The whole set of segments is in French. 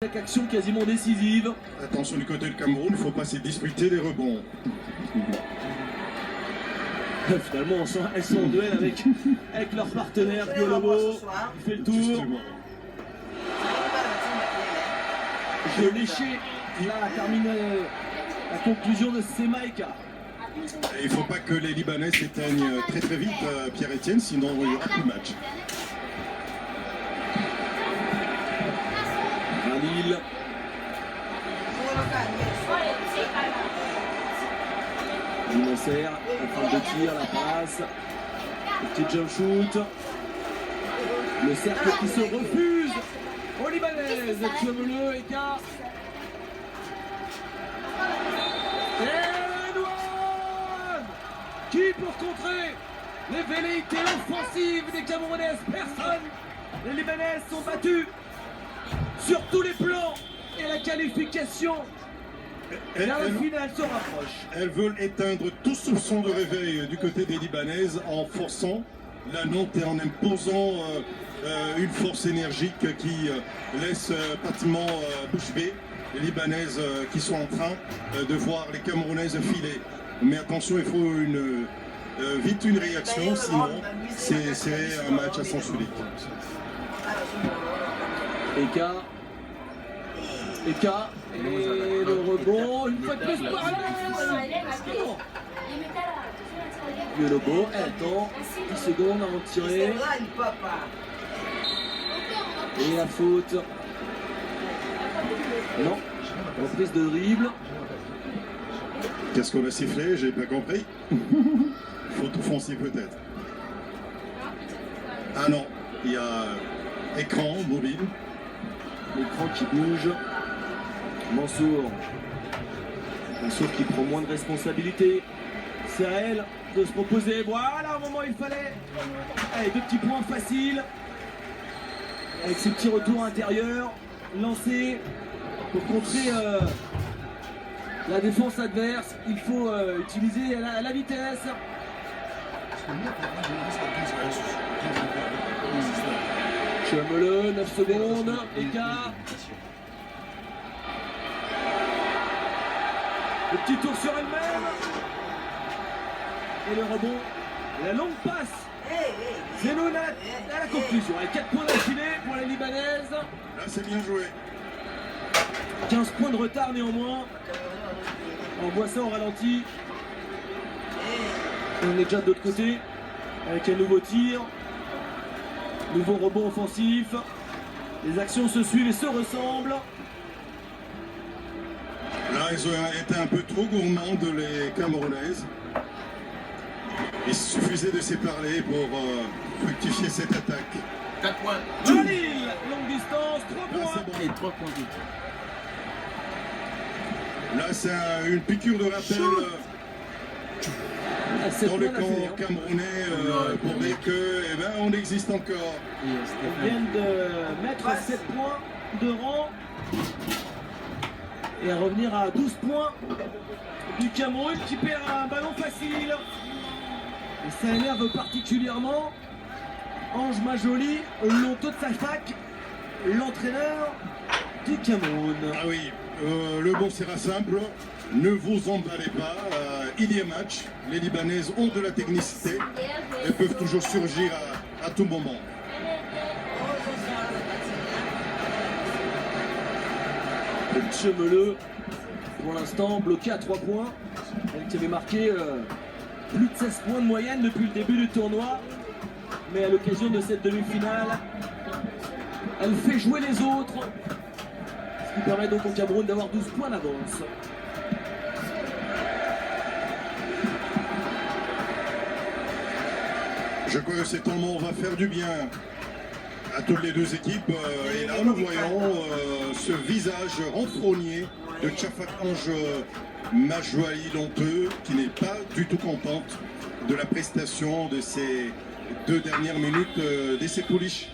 Action quasiment décisive. Attention du côté du Cameroun, il ne faut pas se disputer les rebonds. Finalement, elles sont en duel avec leur partenaire, Biolobo. Il fait le tour. Justement. Je léché. Là, termine la conclusion de Semaïka. Et il ne faut pas que les Libanais s'éteignent très très vite, Pierre-Etienne, sinon il n'y aura plus de match. Lille. Nasser, la fin de tir, la passe. Le petit jump shoot. Le cercle qui se refuse aux Libanaises. Tchouamele, Eka. Et Edouard qui pour contrer les velléités offensives des Camerounaises. Personne. Les Libanaises sont battues sur tous les plans et la qualification vers la finale se rapproche. Elles veulent éteindre tout soupçon de réveil du côté des Libanaises en forçant la note et en imposant une force énergique qui laisse pratiquement bouche bée les Libanaises qui sont en train de voir les Camerounaises filer. Mais attention, il faut vite une réaction, sinon c'est un match à sens unique. Eka et le rebond, une fois de plus par là. Biolobo, elle attend 10 secondes avant de tirer. Et la faute. Non, reprise de dribble. Qu'est-ce qu'on a sifflé? J'ai pas compris. Faute offensive peut-être. Ah non, il y a écran mobile. L'écran qui bouge. Mansour qui prend moins de responsabilité. C'est à elle de se proposer. Voilà, au moment où il fallait. Allez, deux petits points faciles. Avec ses petits retours intérieurs. Lancés pour contrer la défense adverse. Il faut utiliser la vitesse. Tchouamele, 9 secondes. Eka. Le petit tour sur elle-même. Et le rebond. La longue passe. Zenoun à la conclusion. Avec 4 points d'affilée pour les Libanaises. Là, c'est bien joué. 15 points de retard néanmoins. On voit ça au ralenti. On est déjà de l'autre côté. Avec un nouveau tir. Nouveau rebond offensif. Les actions se suivent et se ressemblent. Là, ils ont été un peu trop gourmandes, les Camerounaises. Il suffisait de séparer pour fructifier cette attaque. 4 points. Jalil, longue distance, 3 points. Bon. Et 3 points vite. Là, c'est une piqûre de rappel dans le camp camerounais pour dire que, eh ben, on existe encore. Ils viennent de mettre 7 points de rang et à revenir à 12 points du Cameroun qui perd un ballon facile. Et ça énerve particulièrement Ange Majoli, Lonto de Safak, l'entraîneur du Cameroun. Ah oui, le bon sera simple, ne vous emballez pas, il y a match, les Libanaises ont de la technicité et peuvent toujours surgir à tout moment. Tchouamele, pour l'instant bloqué à 3 points, elle qui avait marqué plus de 16 points de moyenne depuis le début du tournoi, mais à l'occasion de cette demi-finale, elle fait jouer les autres, ce qui permet donc au Cameroun d'avoir 12 points d'avance. Je crois que cet moment va faire du bien à toutes les deux équipes. Et là, nous voyons ce visage renfrogné de Tchafak Ange Majoli Lonteux, qui n'est pas du tout contente de la prestation de ces 2 dernières minutes d'essai Poulich.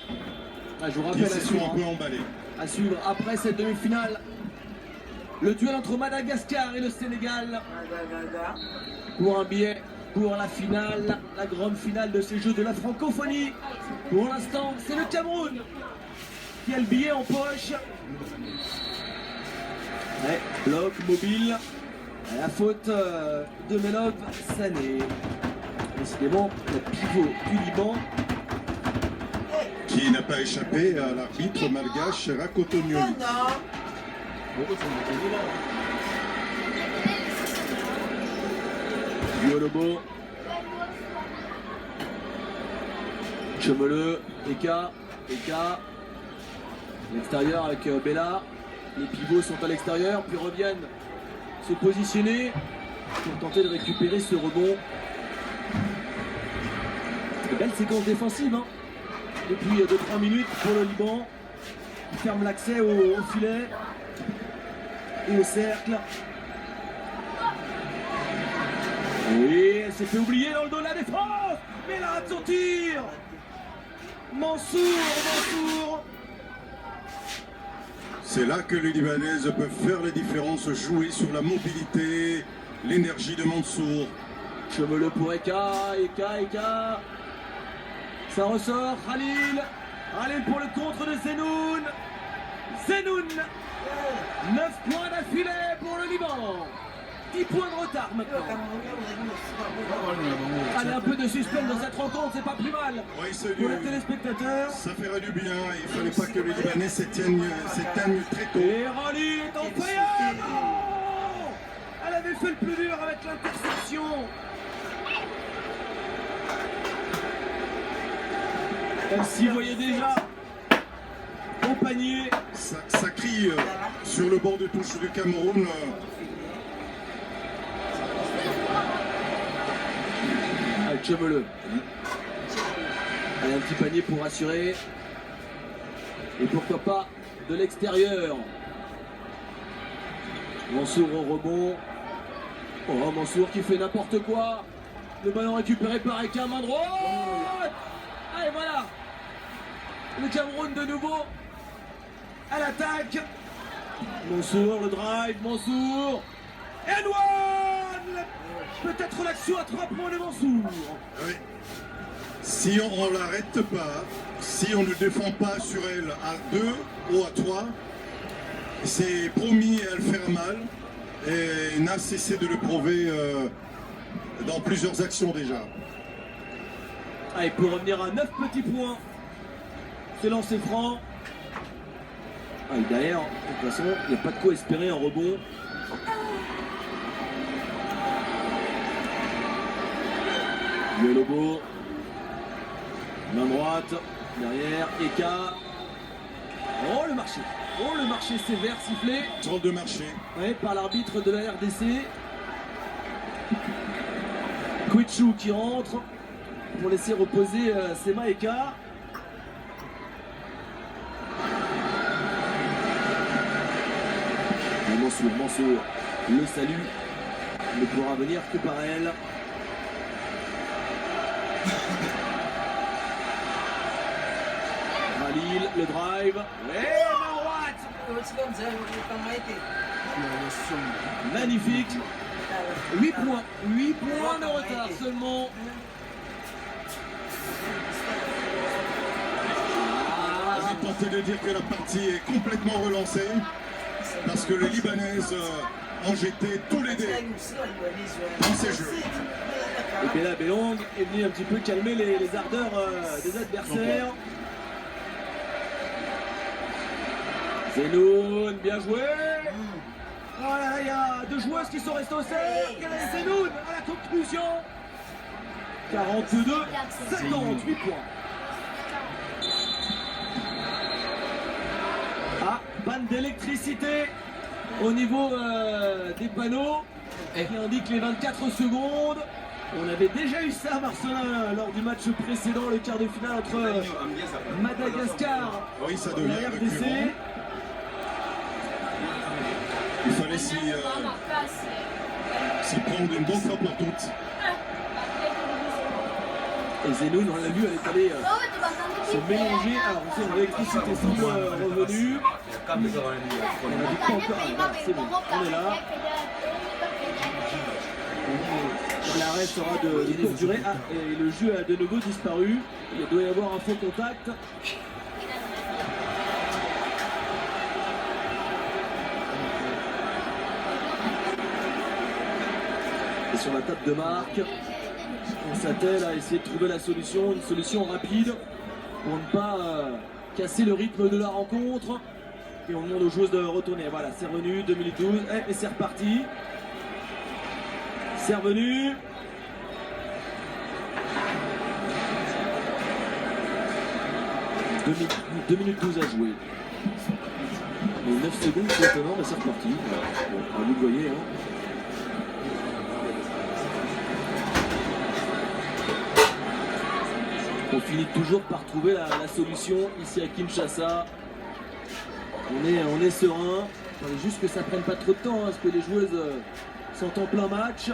Je vous rappelle qui se sont un peu emballés. À suivre après cette demi-finale, le duel entre Madagascar et le Sénégal pour un billet pour la finale, la grande finale de ces Jeux de la francophonie. Pour l'instant, c'est le Cameroun qui a le billet en poche. Ouais, bloc mobile. La faute de Melov Sané. Décidément, le pivot du Liban. Qui n'a pas échappé à l'arbitre malgache Rakotonio. Yolobo. Chemeleux, Eka. L'extérieur avec Bella. Les pivots sont à l'extérieur, puis reviennent se positionner pour tenter de récupérer ce rebond. Une belle séquence défensive hein, depuis 2-3 minutes pour le Liban. Il ferme l'accès au filet et au cercle. Oui, elle s'est fait oublier dans le dos de la défense. Mais elle rate son tir. Mansour. C'est là que les Libanaises peuvent faire la différence, jouer sur la mobilité, l'énergie de Mansour. Chemeleux pour Eka. Ça ressort, Khalil pour le contre de Zenoun. 9 points d'affilée pour le Liban. 10 points de retard maintenant. Allez, un peu de suspense dans cette rencontre, c'est pas plus mal. Oui, pour les téléspectateurs. Ça ferait du bien, il fallait pas que les Libanais s'éteignent très tôt. Et Khalil est en fire. Elle avait fait le plus dur avec l'interception. Elle s'y voyait déjà au panier. Ça crie sur le bord de touche du Cameroun. Chemeleux. Allez, un petit panier pour assurer. Et pourquoi pas de l'extérieur. Mansour au rebond. Oh, Mansour qui fait n'importe quoi. Le ballon récupéré par Eka, main droite. Allez, voilà. Le Cameroun de nouveau à l'attaque. Mansour, le drive, Mansour. And one. Peut-être l'action à 3 points de Mansour. Oui. Si on ne l'arrête pas, si on ne défend pas sur elle à 2 ou à 3, c'est promis à le faire mal et n'a cessé de le prouver dans plusieurs actions déjà. Allez, pour revenir à 9 petits points, c'est lancé franc. Ah, et derrière, de toute façon, il n'y a pas de quoi espérer un rebond. Yolobo, main droite, derrière, Eka. Oh le marché sévère sifflé. Drôle de marché. Ouais, par l'arbitre de la RDC. Kouichou qui rentre pour laisser reposer Sema Eka. Mansour, le salut ne pourra venir que par elle. Khalil, le drive. Et main droite. Magnifique. 8 points. 8 points de retard seulement. J'ai tenté de dire que la partie est complètement relancée parce que les Libanaises ont jeté tous les dés dans ces jeux. Et Bella Belong est venu un petit peu calmer les ardeurs des adversaires. Zenoun, bien joué. Voilà, il y a 2 joueuses qui sont restées au cercle. Zenoun à la conclusion. 42-58 points. Ah, panne d'électricité au niveau des panneaux qui indique les 24 secondes. On avait déjà eu ça à Marcelin lors du match précédent, le quart de finale entre Madagascar oui, ça et devient la RDC. récurrent. Il fallait s'y prendre une bonne fois pour toutes. Et Zenoun, on l'a vu, elle est allée se mélanger. Alors, on sait que l'électricité semble revenue. On a dit pas encore. Alors, c'est bon, on est là. L'arrêt sera de courte durée. Ah, et le jeu a de nouveau disparu. Il doit y avoir un faux contact. Et sur la table de marque, on s'attelle à essayer de trouver la solution, une solution rapide pour ne pas casser le rythme de la rencontre. Et on demande aux joueuses de retourner. Voilà, c'est revenu, 2 minutes 12, et c'est reparti. C'est revenu. Deux minutes 12 à jouer. Et 9 secondes, c'est étonnant, mais c'est reparti. Bon, vous le voyez, hein. On finit toujours par trouver la solution ici à Kinshasa. On est serein. Il fallait juste que ça prenne pas trop de temps, hein, parce que les joueuses sont en plein match.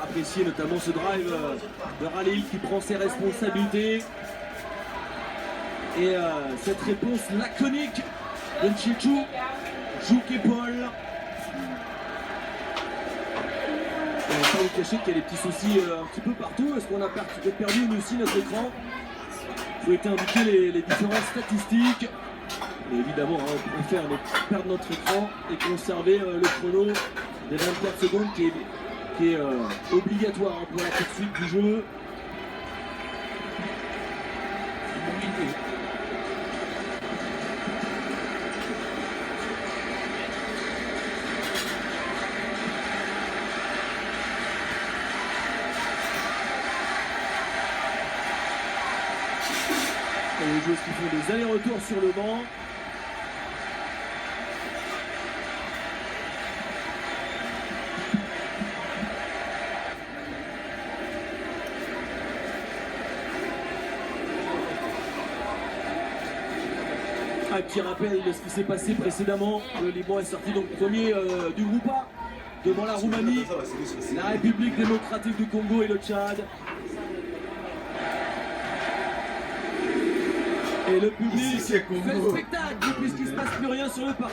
Apprécier notamment ce drive de Raleigh qui prend ses responsabilités et cette réponse laconique de Tchétchou, Jouk et Paul. On va pas vous cacher qu'il y a des petits soucis un petit peu partout. Est-ce qu'on a perdu nous aussi notre écran? Il faut été indiquer les différentes statistiques. Mais évidemment, hein, on préfère perdre notre écran et conserver le chrono des 24 secondes qui est obligatoire pour la poursuite du jeu. Et les joueurs qui font des allers-retours sur le banc. Un petit rappel de ce qui s'est passé précédemment. Le Liban est sorti donc premier du groupe A devant la Roumanie, la République démocratique du Congo et le Tchad. Et le public fait le spectacle puisqu'il ne se passe plus rien sur le parquet.